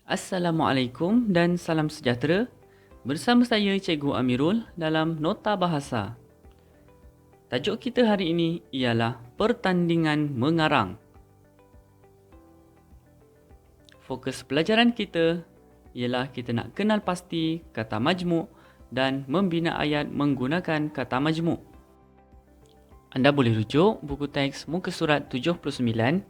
Assalamualaikum dan salam sejahtera. Bersama saya Cikgu Amirul dalam Nota Bahasa. Tajuk kita hari ini ialah pertandingan mengarang. Fokus pelajaran kita ialah kita nak kenal pasti kata majmuk dan membina ayat menggunakan kata majmuk. Anda boleh rujuk buku teks muka surat 79.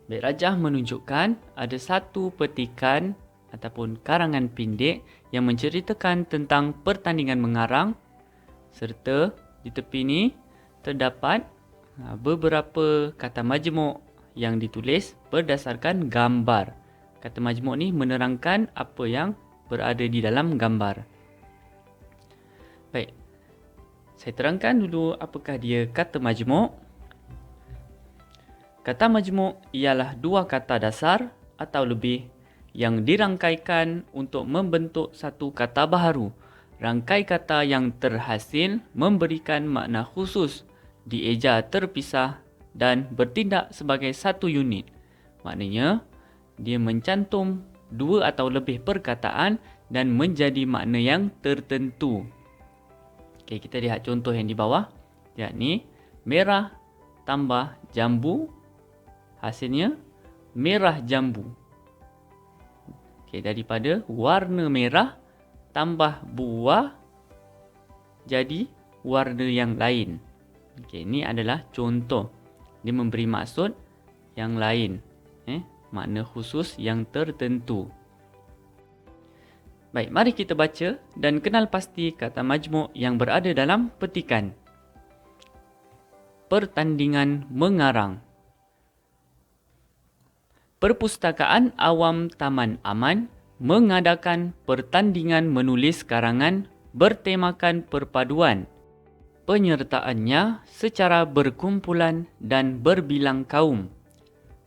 Baik Rajah menunjukkan ada satu petikan ataupun karangan pendek yang menceritakan tentang pertandingan mengarang serta di tepi ni terdapat beberapa kata majmuk yang ditulis berdasarkan gambar. Kata majmuk ni menerangkan apa yang berada di dalam gambar. Baik, saya terangkan dulu apakah dia kata majmuk. Kata majmuk ialah dua kata dasar atau lebih yang dirangkaikan untuk membentuk satu kata baharu. Rangkai kata yang terhasil memberikan makna khusus, dieja terpisah dan bertindak sebagai satu unit. Maknanya, dia mencantum dua atau lebih perkataan dan menjadi makna yang tertentu. Okey, kita lihat contoh yang di bawah, yakni merah tambah jambu, hasilnya merah jambu. Okey, daripada warna merah tambah buah jadi warna yang lain. Okey, ini adalah contoh. Dia memberi maksud yang lain, makna khusus yang tertentu. Baik, mari kita baca dan kenal pasti kata majmuk yang berada dalam petikan. Pertandingan mengarang. Perpustakaan Awam Taman Aman mengadakan pertandingan menulis karangan bertemakan perpaduan. Penyertaannya secara berkumpulan dan berbilang kaum.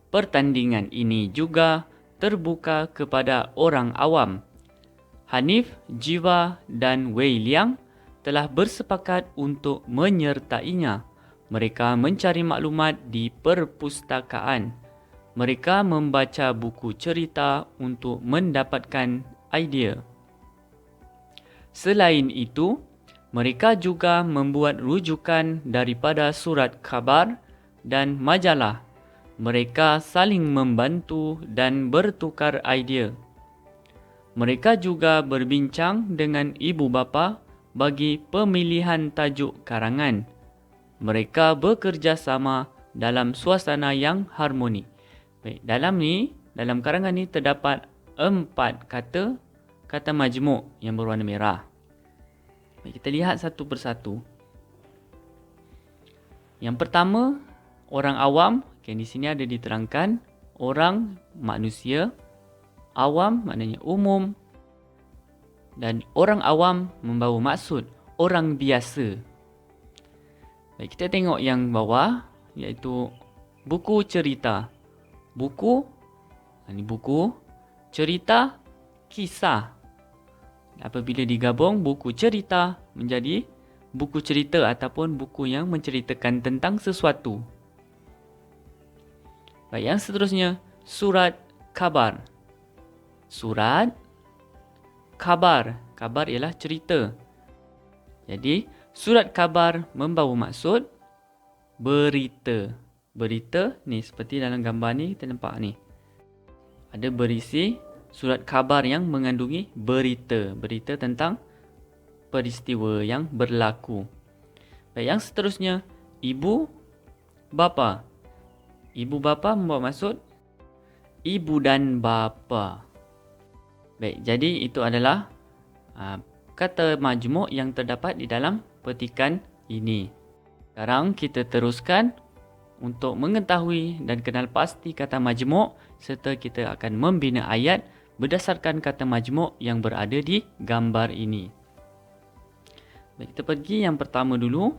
Pertandingan ini juga terbuka kepada orang awam. Hanif, Jiwa dan Wei Liang telah bersepakat untuk menyertainya. Mereka mencari maklumat di perpustakaan. Mereka membaca buku cerita untuk mendapatkan idea. Selain itu, mereka juga membuat rujukan daripada surat khabar dan majalah. Mereka saling membantu dan bertukar idea. Mereka juga berbincang dengan ibu bapa bagi pemilihan tajuk karangan. Mereka bekerjasama dalam suasana yang harmoni. Baik, dalam karangan ni terdapat 4 kata majmuk yang berwarna merah. Baik, kita lihat satu persatu. Yang pertama, orang awam. Okay, di sini ada diterangkan orang manusia, awam maknanya umum, dan orang awam membawa maksud orang biasa. Baik, kita tengok yang bawah, iaitu buku cerita. Buku, ini buku, cerita, kisah. Apabila digabung, buku cerita menjadi buku cerita ataupun buku yang menceritakan tentang sesuatu. Baik, yang seterusnya, surat khabar. Surat, khabar. Khabar ialah cerita. Jadi, surat khabar membawa maksud berita. Berita ni seperti dalam gambar ni kita nampak ni. Ada berisi surat khabar yang mengandungi berita. Berita tentang peristiwa yang berlaku. Baik, yang seterusnya, ibu, bapa. Ibu bapa membawa maksud ibu dan bapa. Baik, jadi itu adalah kata majmuk yang terdapat di dalam petikan ini. Sekarang kita teruskan untuk mengetahui dan kenal pasti kata majmuk serta kita akan membina ayat berdasarkan kata majmuk yang berada di gambar ini. Baik, kita pergi yang pertama dulu.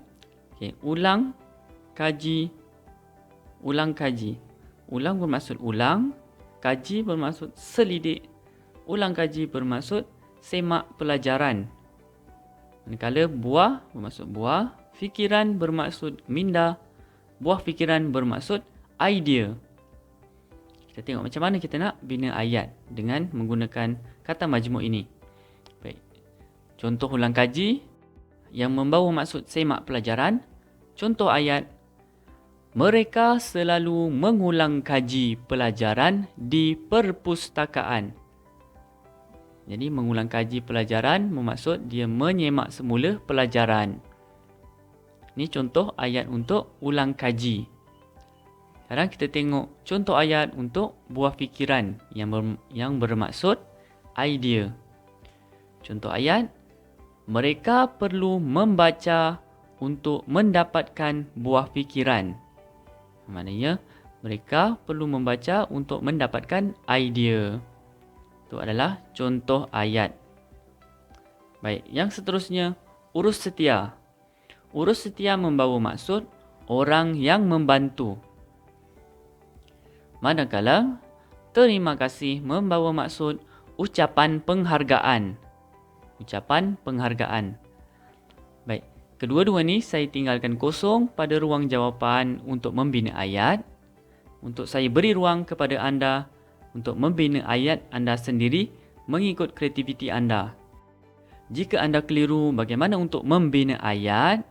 Okay, ulang, kaji, ulang kaji. Ulang bermaksud ulang, kaji bermaksud selidik, ulang kaji bermaksud semak pelajaran. Manakala buah bermaksud buah, fikiran bermaksud minda, buah fikiran bermaksud idea. Kita tengok macam mana kita nak bina ayat dengan menggunakan kata majmuk ini. Baik. Contoh ulang kaji yang membawa maksud semak pelajaran. Contoh ayat, mereka selalu mengulang kaji pelajaran di perpustakaan. Jadi mengulang kaji pelajaran bermaksud dia menyemak semula pelajaran. Ini contoh ayat untuk ulang kaji. Sekarang kita tengok contoh ayat untuk buah fikiran yang bermaksud idea. Contoh ayat, mereka perlu membaca untuk mendapatkan buah fikiran. Maknanya mereka perlu membaca untuk mendapatkan idea. Itu adalah contoh ayat. Baik, yang seterusnya, urus setia. Urus setia membawa maksud orang yang membantu. Manakala terima kasih membawa maksud ucapan penghargaan. Ucapan penghargaan. Baik, kedua-dua ni saya tinggalkan kosong pada ruang jawapan untuk membina ayat. Untuk saya beri ruang kepada anda untuk membina ayat anda sendiri mengikut kreativiti anda. Jika anda keliru bagaimana untuk membina ayat,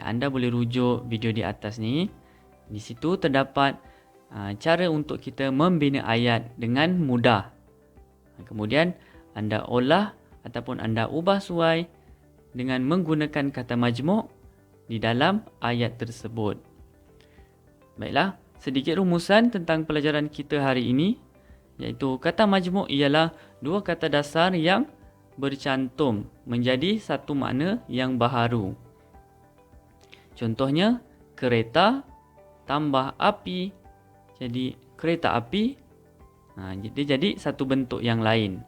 anda boleh rujuk video di atas ni. Di situ terdapat cara untuk kita membina ayat dengan mudah. Kemudian anda olah ataupun anda ubah suai dengan menggunakan kata majmuk di dalam ayat tersebut. Baiklah, sedikit rumusan tentang pelajaran kita hari ini, iaitu kata majmuk ialah dua kata dasar yang bercantum menjadi satu makna yang baharu. Contohnya, kereta tambah api jadi kereta api. Dia jadi satu bentuk yang lain.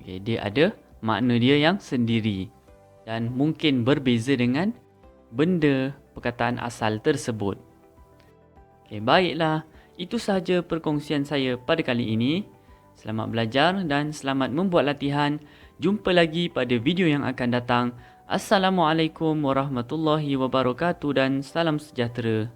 Dia ada makna dia yang sendiri dan mungkin berbeza dengan benda perkataan asal tersebut. Baiklah, itu sahaja perkongsian saya pada kali ini. Selamat belajar dan selamat membuat latihan. Jumpa lagi pada video yang akan datang. Assalamualaikum warahmatullahi wabarakatuh dan salam sejahtera.